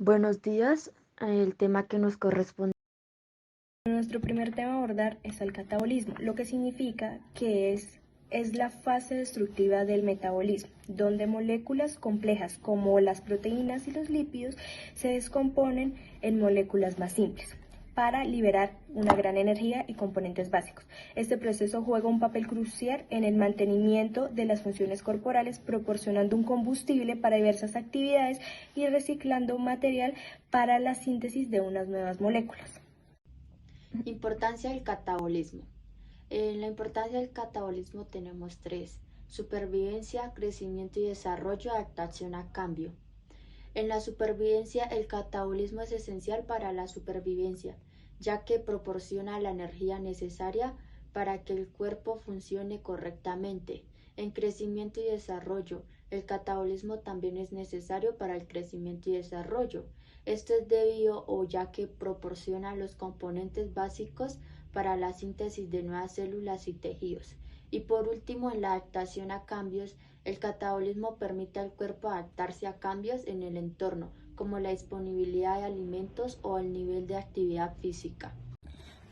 Buenos días. El tema que nos corresponde. Nuestro primer tema a abordar es el catabolismo, lo que significa que es la fase destructiva del metabolismo, donde moléculas complejas como las proteínas y los lípidos se descomponen en moléculas más simples para liberar una gran energía y componentes básicos. Este proceso juega un papel crucial en el mantenimiento de las funciones corporales, proporcionando un combustible para diversas actividades y reciclando material para la síntesis de unas nuevas moléculas. Importancia del catabolismo. En la importancia del catabolismo tenemos tres: supervivencia, crecimiento y desarrollo, adaptación a cambio. En la supervivencia, el catabolismo es esencial para la supervivencia, ya que proporciona la energía necesaria para que el cuerpo funcione correctamente. En crecimiento y desarrollo, el catabolismo también es necesario para el crecimiento y desarrollo. Esto es debido o ya que proporciona los componentes básicos para la síntesis de nuevas células y tejidos. Y por último, en la adaptación a cambios, el catabolismo permite al cuerpo adaptarse a cambios en el entorno, como la disponibilidad de alimentos o el nivel de actividad física.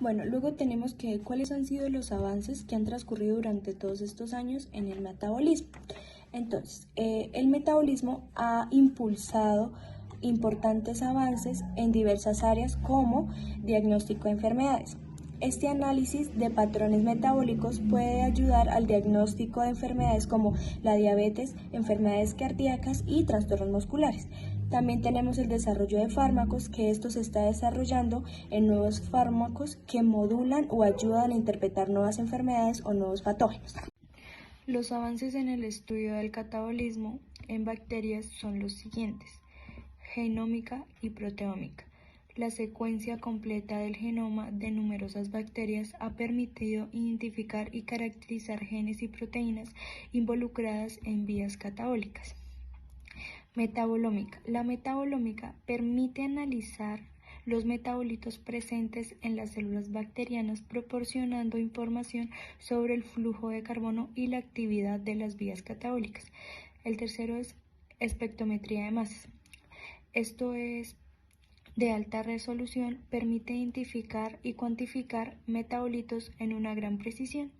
Bueno, luego tenemos que cuáles han sido los avances que han transcurrido durante todos estos años en el metabolismo. Entonces, el metabolismo ha impulsado importantes avances en diversas áreas como diagnóstico de enfermedades. Este análisis de patrones metabólicos puede ayudar al diagnóstico de enfermedades como la diabetes, enfermedades cardíacas y trastornos musculares. También tenemos el desarrollo de fármacos, que esto se está desarrollando en nuevos fármacos que modulan o ayudan a interpretar nuevas enfermedades o nuevos patógenos. Los avances en el estudio del catabolismo en bacterias son los siguientes: genómica y proteómica. La secuencia completa del genoma de numerosas bacterias ha permitido identificar y caracterizar genes y proteínas involucradas en vías catabólicas. Metabolómica. La metabolómica permite analizar los metabolitos presentes en las células bacterianas, proporcionando información sobre el flujo de carbono y la actividad de las vías catabólicas. El tercero es espectrometría de masas. Esto es de alta resolución, permite identificar y cuantificar metabolitos en una gran precisión.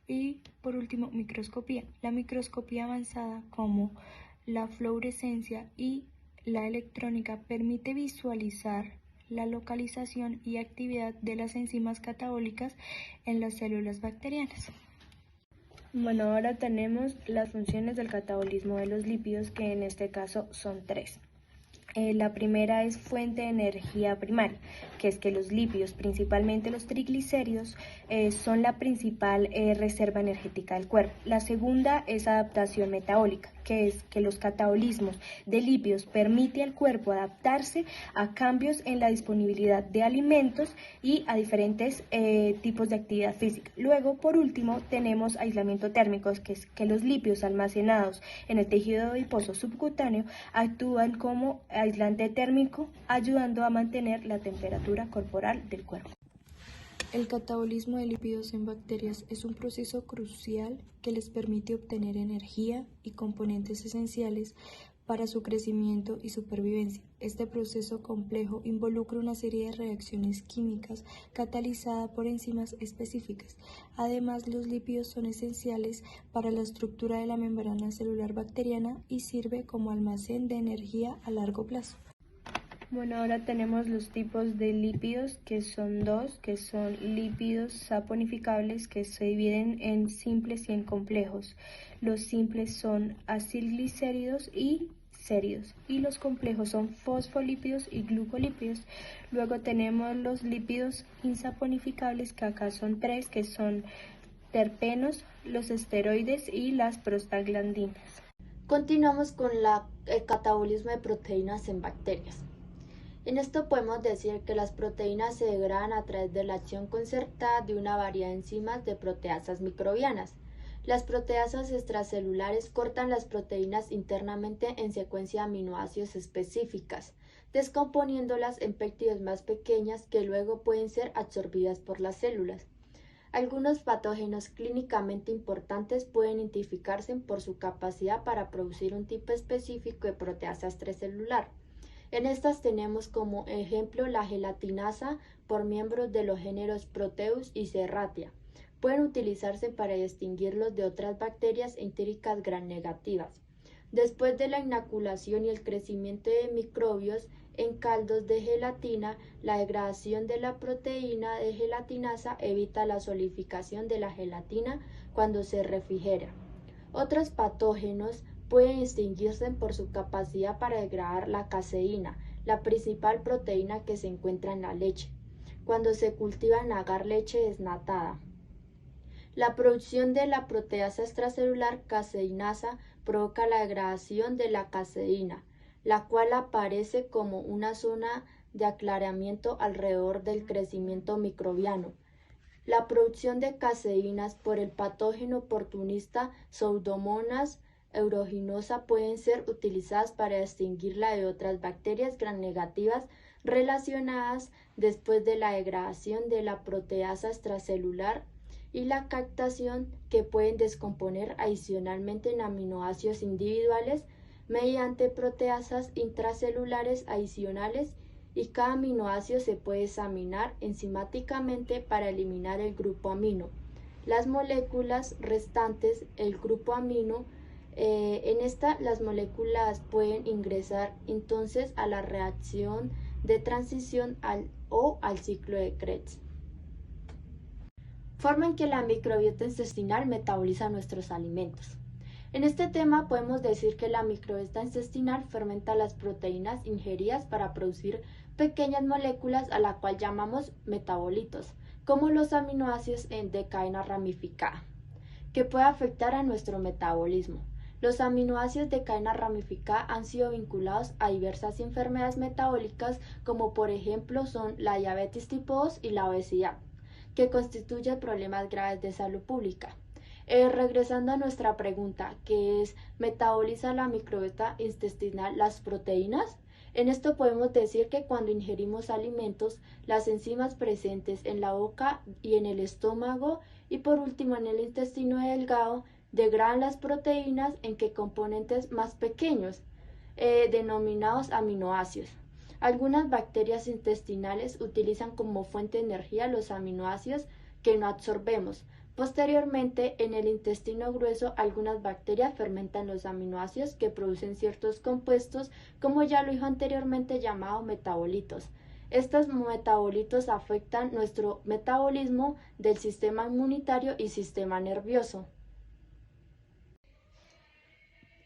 Y por último, microscopía. La microscopía avanzada, como la fluorescencia y la electrónica, permite visualizar la localización y actividad de las enzimas catabólicas en las células bacterianas. Bueno, ahora tenemos las funciones del catabolismo de los lípidos, que en este caso son tres. La primera es fuente de energía primaria, que es que los lípidos, principalmente los triglicéridos, son la principal reserva energética del cuerpo. La segunda es adaptación metabólica, que es que los catabolismos de lípidos permite al cuerpo adaptarse a cambios en la disponibilidad de alimentos y a diferentes tipos de actividad física. Luego, por último, tenemos aislamiento térmico, que es que los lípidos almacenados en el tejido adiposo subcutáneo actúan como aislante térmico, ayudando a mantener la temperatura corporal del cuerpo. El catabolismo de lípidos en bacterias es un proceso crucial que les permite obtener energía y componentes esenciales para su crecimiento y supervivencia. Este proceso complejo involucra una serie de reacciones químicas catalizada por enzimas específicas. Además, los lípidos son esenciales para la estructura de la membrana celular bacteriana y sirve como almacén de energía a largo plazo. Bueno, ahora tenemos los tipos de lípidos, que son dos, que son lípidos saponificables, que se dividen en simples y en complejos. Los simples son acilglicéridos y séridos, y los complejos son fosfolípidos y glucolípidos. Luego tenemos los lípidos insaponificables, que acá son tres, que son terpenos, los esteroides y las prostaglandinas. Continuamos con el catabolismo de proteínas en bacterias. En esto podemos decir que las proteínas se degradan a través de la acción concertada de una variedad de enzimas de proteasas microbianas. Las proteasas extracelulares cortan las proteínas internamente en secuencia de aminoácidos específicas, descomponiéndolas en péptidos más pequeñas que luego pueden ser absorbidas por las células. Algunos patógenos clínicamente importantes pueden identificarse por su capacidad para producir un tipo específico de proteasa extracelular. En estas tenemos como ejemplo la gelatinasa por miembros de los géneros Proteus y Serratia. Pueden utilizarse para distinguirlos de otras bacterias entéricas gram negativas. Después de la inoculación y el crecimiento de microbios en caldos de gelatina, la degradación de la proteína de gelatinasa evita la solidificación de la gelatina cuando se refrigera. Otros patógenos pueden distinguirse por su capacidad para degradar la caseína, la principal proteína que se encuentra en la leche, cuando se cultiva en agar leche desnatada. La producción de la proteasa extracelular caseinasa provoca la degradación de la caseína, la cual aparece como una zona de aclaramiento alrededor del crecimiento microbiano. La producción de caseínas por el patógeno oportunista Pseudomonas aeruginosa pueden ser utilizadas para distinguirla de otras bacterias gram negativas relacionadas después de la degradación de la proteasa extracelular y la captación que pueden descomponer adicionalmente en aminoácidos individuales mediante proteasas intracelulares adicionales, y cada aminoácido se puede examinar enzimáticamente para eliminar el grupo amino. Las moléculas restantes, el grupo amino, las moléculas pueden ingresar entonces a la reacción de transición al ciclo de Krebs. Forma en que la microbiota intestinal metaboliza nuestros alimentos. En este tema podemos decir que la microbiota intestinal fermenta las proteínas ingeridas para producir pequeñas moléculas a la cual llamamos metabolitos, como los aminoácidos de cadena ramificada, que puede afectar a nuestro metabolismo. Los aminoácidos de cadena ramificada han sido vinculados a diversas enfermedades metabólicas, como por ejemplo son la diabetes tipo 2 y la obesidad, que constituyen problemas graves de salud pública. Regresando a nuestra pregunta, que es, ¿metaboliza la microbiota intestinal las proteínas? En esto podemos decir que cuando ingerimos alimentos, las enzimas presentes en la boca y en el estómago y por último en el intestino delgado degradan las proteínas en que componentes más pequeños, denominados aminoácidos. Algunas bacterias intestinales utilizan como fuente de energía los aminoácidos que no absorbemos. Posteriormente, en el intestino grueso, algunas bacterias fermentan los aminoácidos que producen ciertos compuestos, como ya lo dijo anteriormente, llamados metabolitos. Estos metabolitos afectan nuestro metabolismo del sistema inmunitario y sistema nervioso.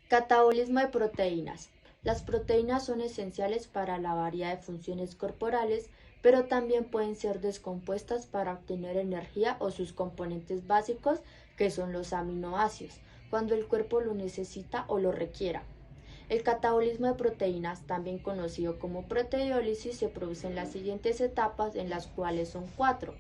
Catabolismo de proteínas. Las proteínas son esenciales para la variedad de funciones corporales, pero también pueden ser descompuestas para obtener energía o sus componentes básicos, que son los aminoácidos, cuando el cuerpo lo necesita o lo requiera. El catabolismo de proteínas, también conocido como proteólisis, se produce en las siguientes etapas, en las cuales son 4.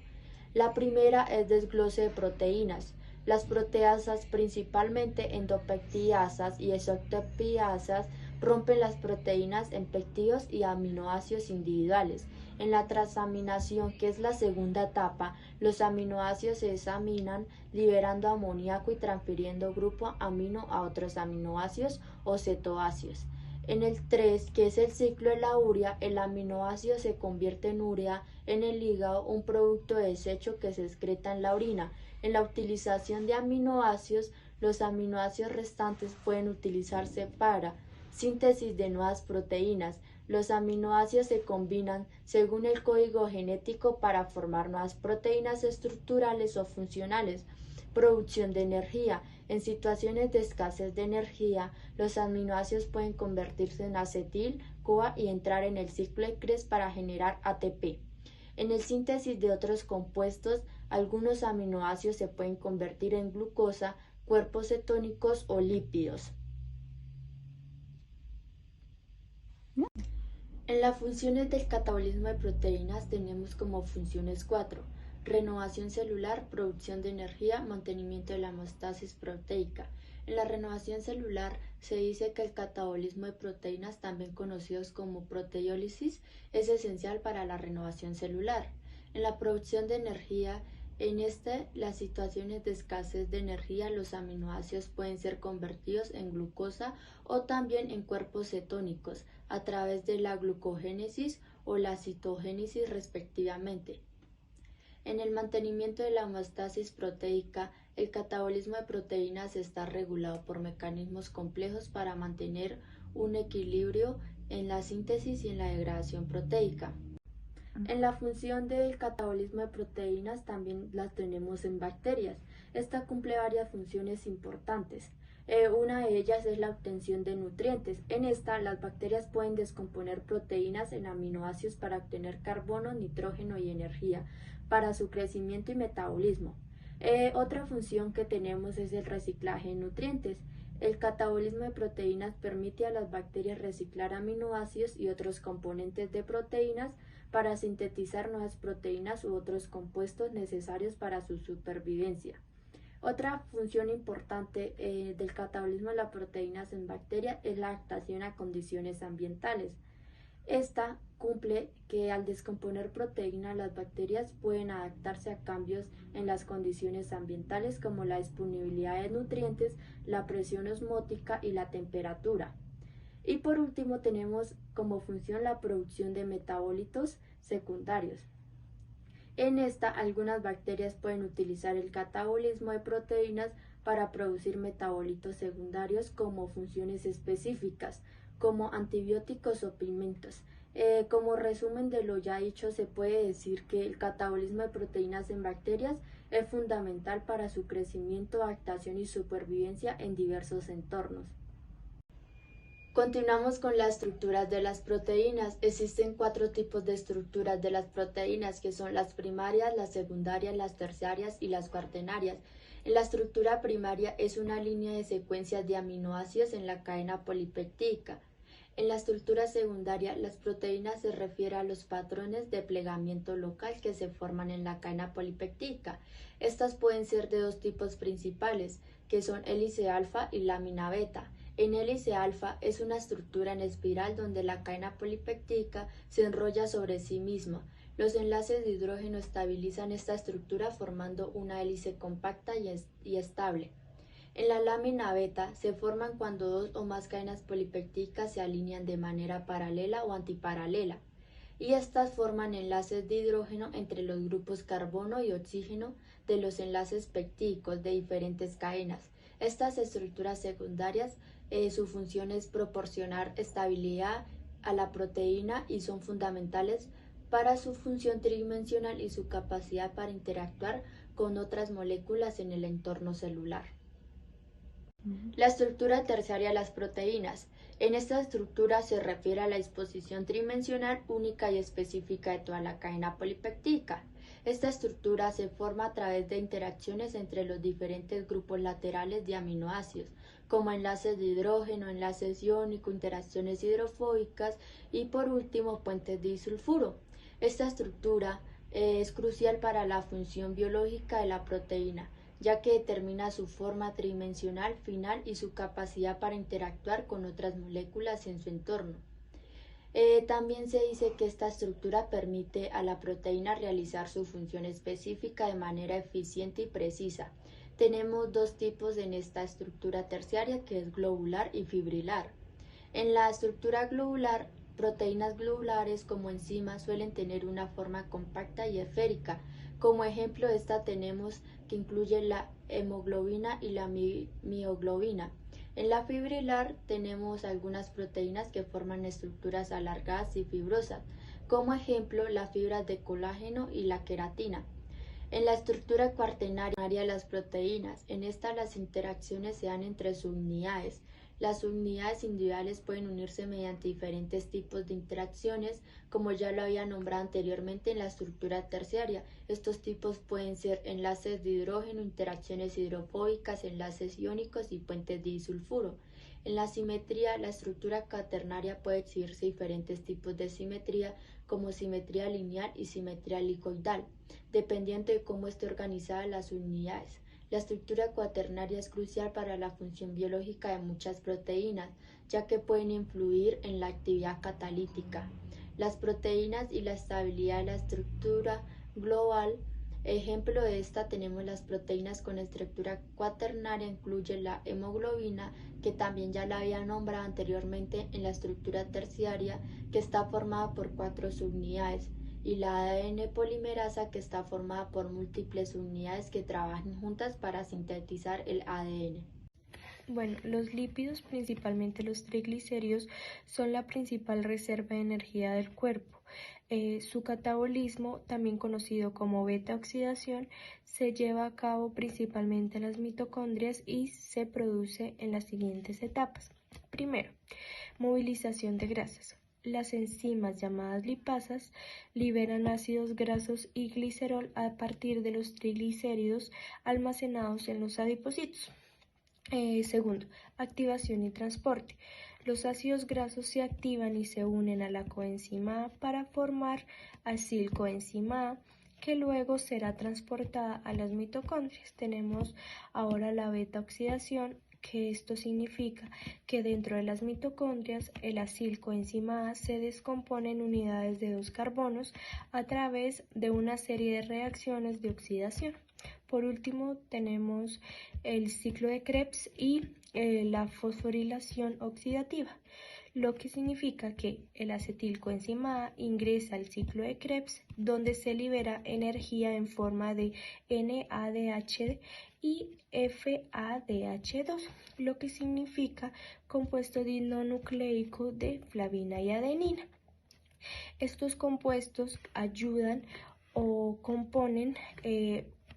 La primera es desglose de proteínas. Las proteasas, principalmente endopeptidasas y exopeptidasas, rompen las proteínas en péptidos y aminoácidos individuales. En la transaminación, que es la segunda etapa, los aminoácidos se desaminan liberando amoníaco y transfiriendo grupo amino a otros aminoácidos o cetoácidos. En el 3, que es el ciclo de la urea, el aminoácido se convierte en urea en el hígado, un producto de desecho que se excreta en la orina. En la utilización de aminoácidos, los aminoácidos restantes pueden utilizarse para síntesis de nuevas proteínas. Los aminoácidos se combinan según el código genético para formar nuevas proteínas estructurales o funcionales. Producción de energía. En situaciones de escasez de energía, los aminoácidos pueden convertirse en acetil, CoA y entrar en el ciclo de Krebs para generar ATP. En el síntesis de otros compuestos, algunos aminoácidos se pueden convertir en glucosa, cuerpos cetónicos o lípidos. En las funciones del catabolismo de proteínas tenemos como funciones 4. Renovación celular, producción de energía, mantenimiento de la homeostasis proteica. En la renovación celular se dice que el catabolismo de proteínas, también conocidos como proteólisis, es esencial para la renovación celular. En la producción de energía, En las situaciones de escasez de energía, los aminoácidos pueden ser convertidos en glucosa o también en cuerpos cetónicos a través de la glucogénesis o la citogénesis respectivamente. En el mantenimiento de la homeostasis proteica, el catabolismo de proteínas está regulado por mecanismos complejos para mantener un equilibrio en la síntesis y en la degradación proteica. En la función del catabolismo de proteínas también la tenemos en bacterias. Esta cumple varias funciones importantes. Una de ellas es la obtención de nutrientes. En esta, las bacterias pueden descomponer proteínas en aminoácidos para obtener carbono, nitrógeno y energía para su crecimiento y metabolismo. Otra función que tenemos es el reciclaje de nutrientes. El catabolismo de proteínas permite a las bacterias reciclar aminoácidos y otros componentes de proteínas para sintetizar nuevas proteínas u otros compuestos necesarios para su supervivencia. Otra función importante del catabolismo de las proteínas en bacterias es la adaptación a condiciones ambientales. Esta cumple que al descomponer proteínas las bacterias pueden adaptarse a cambios en las condiciones ambientales como la disponibilidad de nutrientes, la presión osmótica y la temperatura. Y por último tenemos como función la producción de metabolitos secundarios. En esta, algunas bacterias pueden utilizar el catabolismo de proteínas para producir metabolitos secundarios como funciones específicas, como antibióticos o pigmentos. Como resumen de lo ya dicho, se puede decir que el catabolismo de proteínas en bacterias es fundamental para su crecimiento, adaptación y supervivencia en diversos entornos. Continuamos con las estructuras de las proteínas. Existen 4 tipos de estructuras de las proteínas, que son las primarias, las secundarias, las terciarias y las cuaternarias. En la estructura primaria es una línea de secuencias de aminoácidos en la cadena polipeptídica. En la estructura secundaria, las proteínas se refieren a los patrones de plegamiento local que se forman en la cadena polipeptídica. Estas pueden ser de 2 tipos principales, que son hélice alfa y lámina beta. En hélice alfa es una estructura en espiral donde la cadena polipeptídica se enrolla sobre sí misma. Los enlaces de hidrógeno estabilizan esta estructura formando una hélice compacta y estable. En la lámina beta se forman cuando 2 o más cadenas polipeptídicas se alinean de manera paralela o antiparalela, y estas forman enlaces de hidrógeno entre los grupos carbono y oxígeno de los enlaces peptídicos de diferentes cadenas. Estas estructuras secundarias, su función es proporcionar estabilidad a la proteína y son fundamentales para su función tridimensional y su capacidad para interactuar con otras moléculas en el entorno celular. La estructura terciaria de las proteínas. En esta estructura se refiere a la disposición tridimensional única y específica de toda la cadena polipeptídica. Esta estructura se forma a través de interacciones entre los diferentes grupos laterales de aminoácidos, como enlaces de hidrógeno, enlaces iónicos, interacciones hidrofóbicas y por último puentes de disulfuro. Esta estructura es crucial para la función biológica de la proteína, ya que determina su forma tridimensional final y su capacidad para interactuar con otras moléculas en su entorno. También se dice que esta estructura permite a la proteína realizar su función específica de manera eficiente y precisa. Tenemos 2 tipos en esta estructura terciaria, que es globular y fibrilar. En la estructura globular, proteínas globulares como enzimas suelen tener una forma compacta y esférica. Como ejemplo, esta tenemos que incluye la hemoglobina y la mioglobina. En la fibrilar tenemos algunas proteínas que forman estructuras alargadas y fibrosas, como ejemplo las fibras de colágeno y la queratina. En la estructura cuaternaria de las proteínas, en esta las interacciones se dan entre subunidades. Las subunidades individuales pueden unirse mediante diferentes tipos de interacciones, como ya lo había nombrado anteriormente en la estructura terciaria. Estos tipos pueden ser enlaces de hidrógeno, interacciones hidrofóbicas, enlaces iónicos y puentes de disulfuro. En la simetría, la estructura cuaternaria puede exhibirse diferentes tipos de simetría, como simetría lineal y simetría helicoidal, dependiendo de cómo esté organizada las unidades. La estructura cuaternaria es crucial para la función biológica de muchas proteínas, ya que pueden influir en la actividad catalítica. Las proteínas y la estabilidad de la estructura global Ejemplo de esta tenemos las proteínas con estructura cuaternaria, incluye la hemoglobina, que también ya la había nombrado anteriormente en la estructura terciaria, que está formada por 4 subunidades, y la ADN polimerasa, que está formada por múltiples unidades que trabajan juntas para sintetizar el ADN. Bueno, los lípidos, principalmente los triglicéridos, son la principal reserva de energía del cuerpo. Su catabolismo, también conocido como beta-oxidación, se lleva a cabo principalmente en las mitocondrias y se produce en las siguientes etapas. Primero, movilización de grasas. Las enzimas llamadas lipasas liberan ácidos grasos y glicerol a partir de los triglicéridos almacenados en los adipocitos. Segundo, activación y transporte. Los ácidos grasos se activan y se unen a la coenzima A para formar acilcoenzima A, que luego será transportada a las mitocondrias. Tenemos ahora la beta-oxidación, que esto significa que dentro de las mitocondrias el acilcoenzima A se descompone en unidades de 2 carbonos a través de una serie de reacciones de oxidación. Por último, tenemos el ciclo de Krebs y la fosforilación oxidativa, lo que significa que el acetilcoenzima A ingresa al ciclo de Krebs, donde se libera energía en forma de NADH y FADH2, lo que significa compuesto dienonucleico de flavina y adenina. Estos compuestos ayudan o componen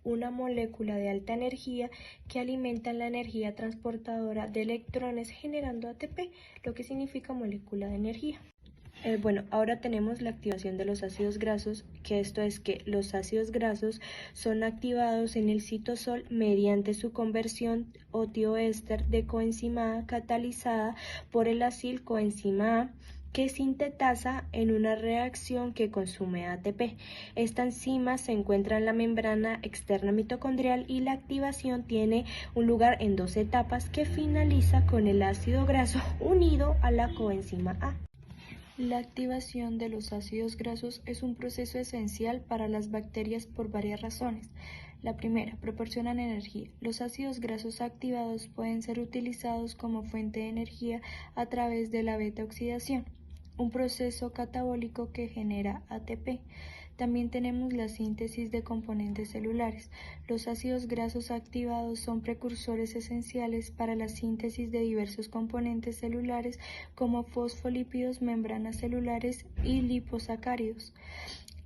una molécula de alta energía que alimenta la energía transportadora de electrones generando ATP, lo que significa molécula de energía. Ahora tenemos la activación de los ácidos grasos, que esto es que los ácidos grasos son activados en el citosol mediante su conversión o tioéster de coenzima A catalizada por el acilcoenzima A, que sintetasa en una reacción que consume ATP. Esta enzima se encuentra en la membrana externa mitocondrial y la activación tiene un lugar en 2 etapas que finaliza con el ácido graso unido a la coenzima A. La activación de los ácidos grasos es un proceso esencial para las bacterias por varias razones. La primera, proporcionan energía. Los ácidos grasos activados pueden ser utilizados como fuente de energía a través de la beta-oxidación, un proceso catabólico que genera ATP. También tenemos la síntesis de componentes celulares. Los ácidos grasos activados son precursores esenciales para la síntesis de diversos componentes celulares como fosfolípidos, membranas celulares y liposacáridos.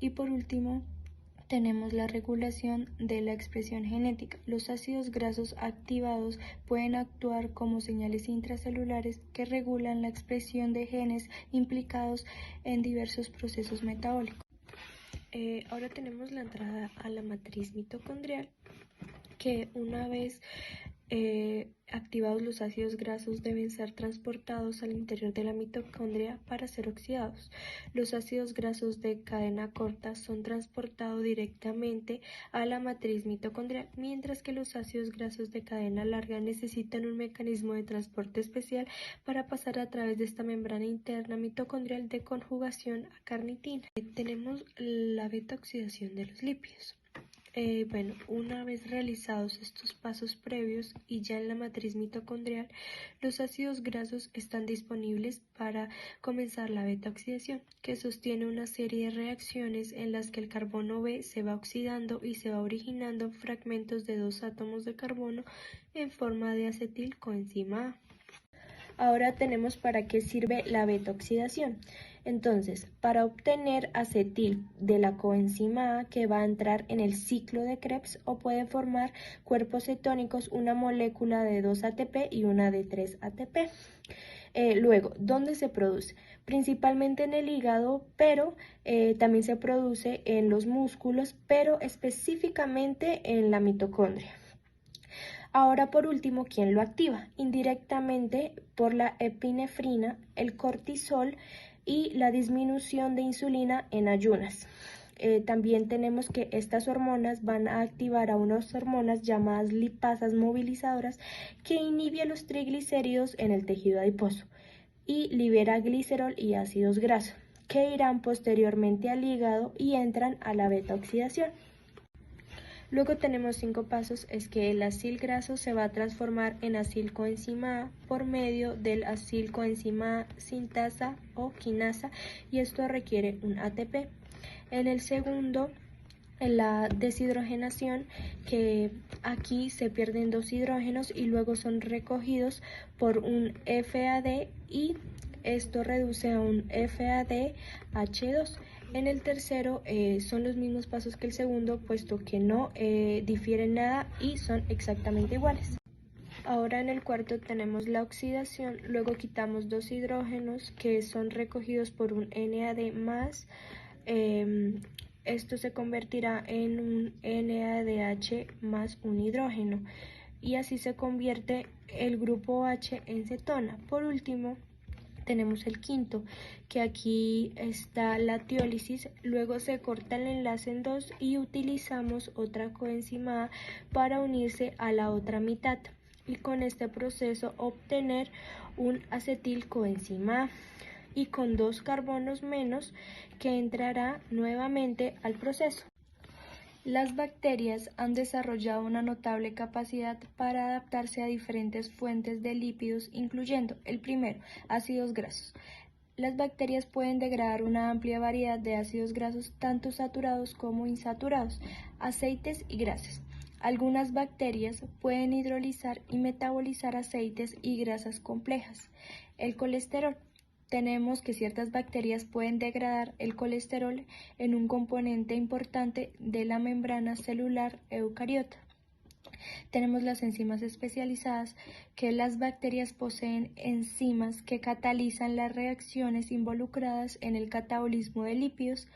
Y por último, tenemos la regulación de la expresión genética. Los ácidos grasos activados pueden actuar como señales intracelulares que regulan la expresión de genes implicados en diversos procesos metabólicos. Ahora tenemos la entrada a la matriz mitocondrial, que una vez activados los ácidos grasos deben ser transportados al interior de la mitocondria para ser oxidados. Los ácidos grasos de cadena corta son transportados directamente a la matriz mitocondrial, mientras que los ácidos grasos de cadena larga necesitan un mecanismo de transporte especial para pasar a través de esta membrana interna mitocondrial de conjugación a carnitina. Tenemos la beta-oxidación de los lípidos. Una vez realizados estos pasos previos y ya en la matriz mitocondrial, los ácidos grasos están disponibles para comenzar la beta-oxidación, que sostiene una serie de reacciones en las que el carbono B se va oxidando y se va originando fragmentos de 2 átomos de carbono en forma de acetilcoenzima A. Ahora tenemos para qué sirve la beta-oxidación. Entonces, para obtener acetil de la coenzima A, que va a entrar en el ciclo de Krebs, o puede formar cuerpos cetónicos, una molécula de 2 ATP y una de 3 ATP. Luego, ¿dónde se produce? Principalmente en el hígado, pero también se produce en los músculos, pero específicamente en la mitocondria. Ahora, por último, ¿quién lo activa? Indirectamente por la epinefrina, el cortisol y la disminución de insulina en ayunas. También tenemos que estas hormonas van a activar a unas hormonas llamadas lipasas movilizadoras que inhiben los triglicéridos en el tejido adiposo y libera glicerol y ácidos grasos, que irán posteriormente al hígado y entran a la beta-oxidación. Luego tenemos 5 pasos, es que el acil graso se va a transformar en acilcoenzima A por medio del acilcoenzima A sintasa o quinasa, y esto requiere un ATP. En el segundo, en la deshidrogenación, que aquí se pierden 2 hidrógenos y luego son recogidos por un FAD y esto reduce a un FADH2. En el tercero son los mismos pasos que el segundo, puesto que no difieren nada y son exactamente iguales. Ahora en el cuarto tenemos la oxidación, luego quitamos 2 hidrógenos que son recogidos por un NAD más. Esto se convertirá en un NADH más un hidrógeno y así se convierte el grupo H en cetona. Por último, tenemos el quinto, que aquí está la tiólisis, luego se corta el enlace en 2 y utilizamos otra coenzima A para unirse a la otra mitad y con este proceso obtener un acetilcoenzima A y con 2 carbonos menos que entrará nuevamente al proceso. Las bacterias han desarrollado una notable capacidad para adaptarse a diferentes fuentes de lípidos, incluyendo el primero, ácidos grasos. Las bacterias pueden degradar una amplia variedad de ácidos grasos, tanto saturados como insaturados, aceites y grasas. Algunas bacterias pueden hidrolizar y metabolizar aceites y grasas complejas. El colesterol. Tenemos que ciertas bacterias pueden degradar el colesterol en un componente importante de la membrana celular eucariota. Tenemos las enzimas especializadas, que las bacterias poseen enzimas que catalizan las reacciones involucradas en el catabolismo de lípidos.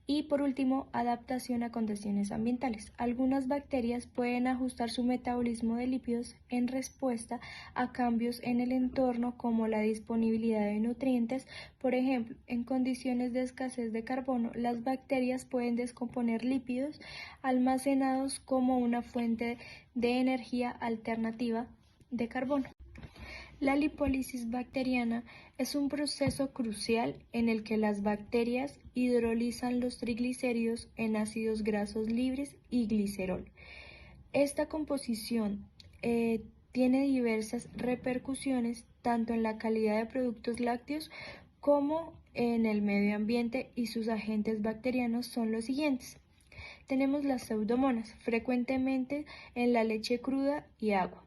Y por último, adaptación a condiciones ambientales. Algunas bacterias pueden ajustar su metabolismo de lípidos en respuesta a cambios en el entorno como la disponibilidad de nutrientes. Por ejemplo, en condiciones de escasez de carbono, las bacterias pueden descomponer lípidos almacenados como una fuente de energía alternativa de carbono. La lipólisis bacteriana es un proceso crucial en el que las bacterias hidrolizan los triglicéridos en ácidos grasos libres y glicerol. Esta composición tiene diversas repercusiones tanto en la calidad de productos lácteos como en el medio ambiente, y sus agentes bacterianos son los siguientes. Tenemos las pseudomonas, frecuentemente en la leche cruda y agua.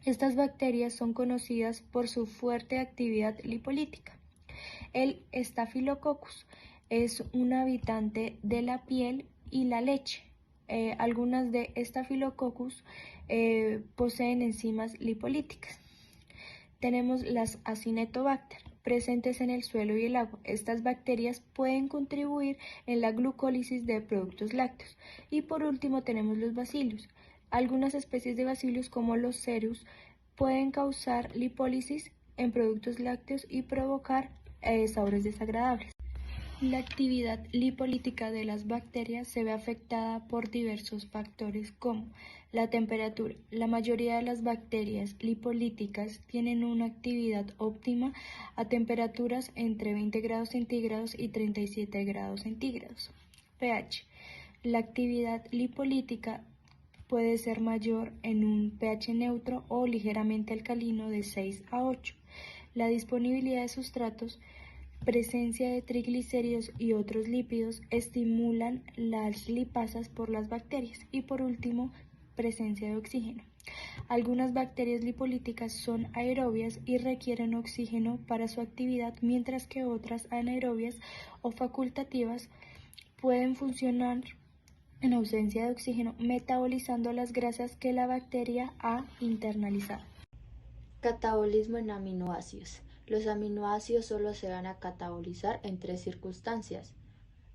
Estas bacterias son conocidas por su fuerte actividad lipolítica. El Staphylococcus es un habitante de la piel y la leche. Algunas de Staphylococcus poseen enzimas lipolíticas. Tenemos las Acinetobacter, presentes en el suelo y el agua. Estas bacterias pueden contribuir en la glucólisis de productos lácteos. Y por último tenemos los Bacillus. Algunas especies de Bacillus, como los Cerus, pueden causar lipólisis en productos lácteos y provocar sabores desagradables. La actividad lipolítica de las bacterias se ve afectada por diversos factores como la temperatura. La mayoría de las bacterias lipolíticas tienen una actividad óptima a temperaturas entre 20 grados centígrados y 37 grados centígrados. pH. La actividad lipolítica puede ser mayor en un pH neutro o ligeramente alcalino de 6 a 8. La disponibilidad de sustratos, presencia de triglicéridos y otros lípidos estimulan las lipasas por las bacterias. Y por último, presencia de oxígeno. Algunas bacterias lipolíticas son aerobias y requieren oxígeno para su actividad, mientras que otras anaerobias o facultativas pueden funcionar en ausencia de oxígeno, metabolizando las grasas que la bacteria ha internalizado. Catabolismo en aminoácidos. Los aminoácidos solo se van a catabolizar en 3 circunstancias.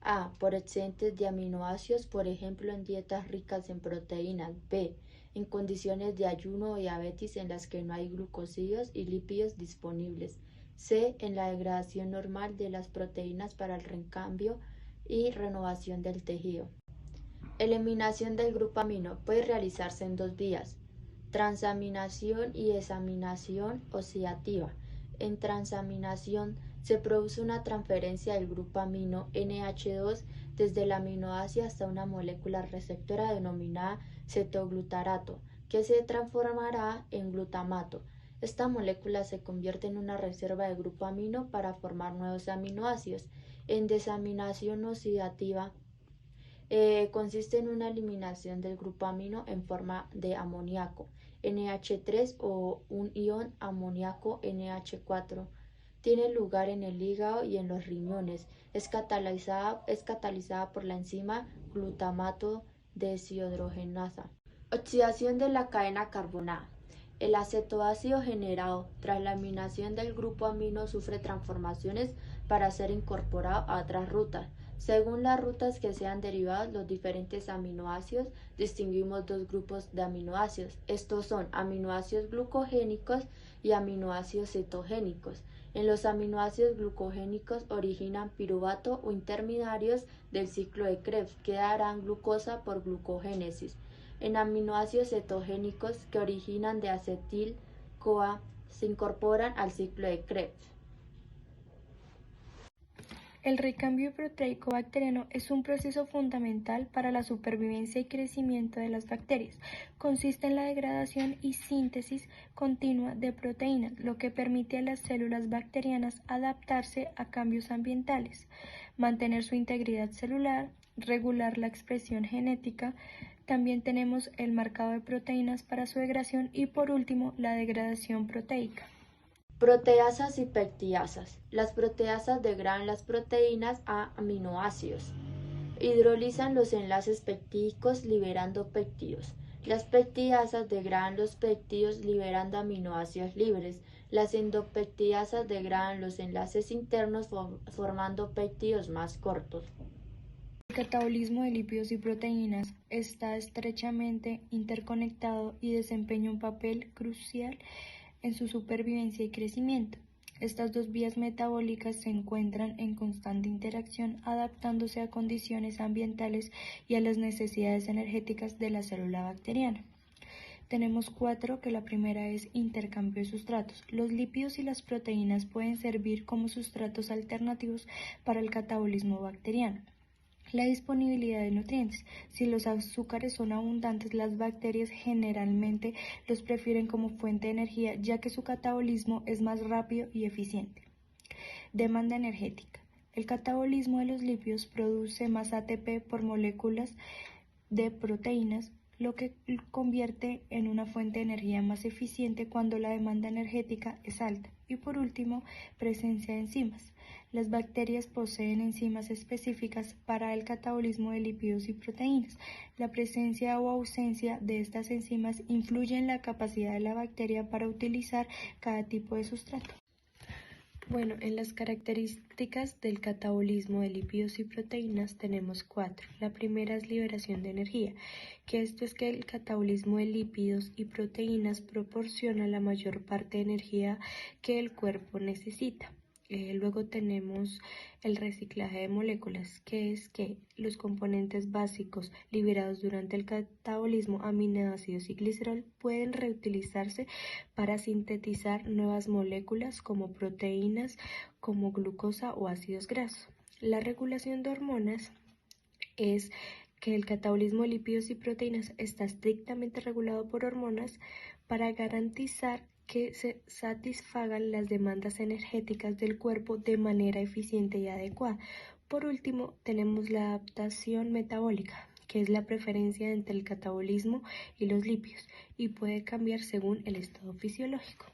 A. Por excedentes de aminoácidos, por ejemplo en dietas ricas en proteínas. B. En condiciones de ayuno o diabetes en las que no hay glucósidos y lípidos disponibles. C. En la degradación normal de las proteínas para el recambio y renovación del tejido. Eliminación del grupo amino puede realizarse en 2 vías: transaminación y desaminación oxidativa. En transaminación se produce una transferencia del grupo amino NH2 desde el aminoácido hasta una molécula receptora denominada cetoglutarato, que se transformará en glutamato. Esta molécula se convierte en una reserva de grupo amino para formar nuevos aminoácidos. En desaminación oxidativa consiste en una eliminación del grupo amino en forma de amoníaco NH3 o un ion amoníaco NH4. Tiene lugar en el hígado y en los riñones. Es catalizada por la enzima glutamato deshidrogenasa. Oxidación de la cadena carbonada. El acetoácido generado tras la eliminación del grupo amino sufre transformaciones para ser incorporado a otras rutas. Según las rutas que sean derivadas los diferentes aminoácidos, distinguimos dos grupos de aminoácidos. Estos son aminoácidos glucogénicos y aminoácidos cetogénicos. En los aminoácidos glucogénicos originan piruvato o intermediarios del ciclo de Krebs que darán glucosa por glucogénesis. En aminoácidos cetogénicos que originan de acetil-CoA se incorporan al ciclo de Krebs. El recambio proteico bacteriano es un proceso fundamental para la supervivencia y crecimiento de las bacterias. Consiste en la degradación y síntesis continua de proteínas, lo que permite a las células bacterianas adaptarse a cambios ambientales, mantener su integridad celular, regular la expresión genética. También tenemos el marcado de proteínas para su degradación y por último la degradación proteica. Proteasas y peptidasas. Las proteasas degradan las proteínas a aminoácidos. Hidrolizan los enlaces peptídicos liberando péptidos. Las peptidasas degradan los péptidos liberando aminoácidos libres. Las endopeptidasas degradan los enlaces internos formando péptidos más cortos. El catabolismo de lípidos y proteínas está estrechamente interconectado y desempeña un papel crucial en su supervivencia y crecimiento. Estas dos vías metabólicas se encuentran en constante interacción, adaptándose a condiciones ambientales y a las necesidades energéticas de la célula bacteriana. Tenemos 4, que la primera es intercambio de sustratos. Los lípidos y las proteínas pueden servir como sustratos alternativos para el catabolismo bacteriano. La disponibilidad de nutrientes. Si los azúcares son abundantes, las bacterias generalmente los prefieren como fuente de energía, ya que su catabolismo es más rápido y eficiente. Demanda energética. El catabolismo de los lípidos produce más ATP por moléculas de proteínas, lo que convierte en una fuente de energía más eficiente cuando la demanda energética es alta. Y por último, presencia de enzimas. Las bacterias poseen enzimas específicas para el catabolismo de lípidos y proteínas. La presencia o ausencia de estas enzimas influye en la capacidad de la bacteria para utilizar cada tipo de sustrato. Bueno, en las características del catabolismo de lípidos y proteínas tenemos 4. La primera es liberación de energía, que esto es que el catabolismo de lípidos y proteínas proporciona la mayor parte de energía que el cuerpo necesita. Luego tenemos el reciclaje de moléculas, que es que los componentes básicos liberados durante el catabolismo, aminoácidos y glicerol, pueden reutilizarse para sintetizar nuevas moléculas como proteínas, como glucosa o ácidos grasos. La regulación de hormonas es que el catabolismo de lípidos y proteínas está estrictamente regulado por hormonas para garantizar que se satisfagan las demandas energéticas del cuerpo de manera eficiente y adecuada. Por último, tenemos la adaptación metabólica, que es la preferencia entre el catabolismo y los lípidos, y puede cambiar según el estado fisiológico.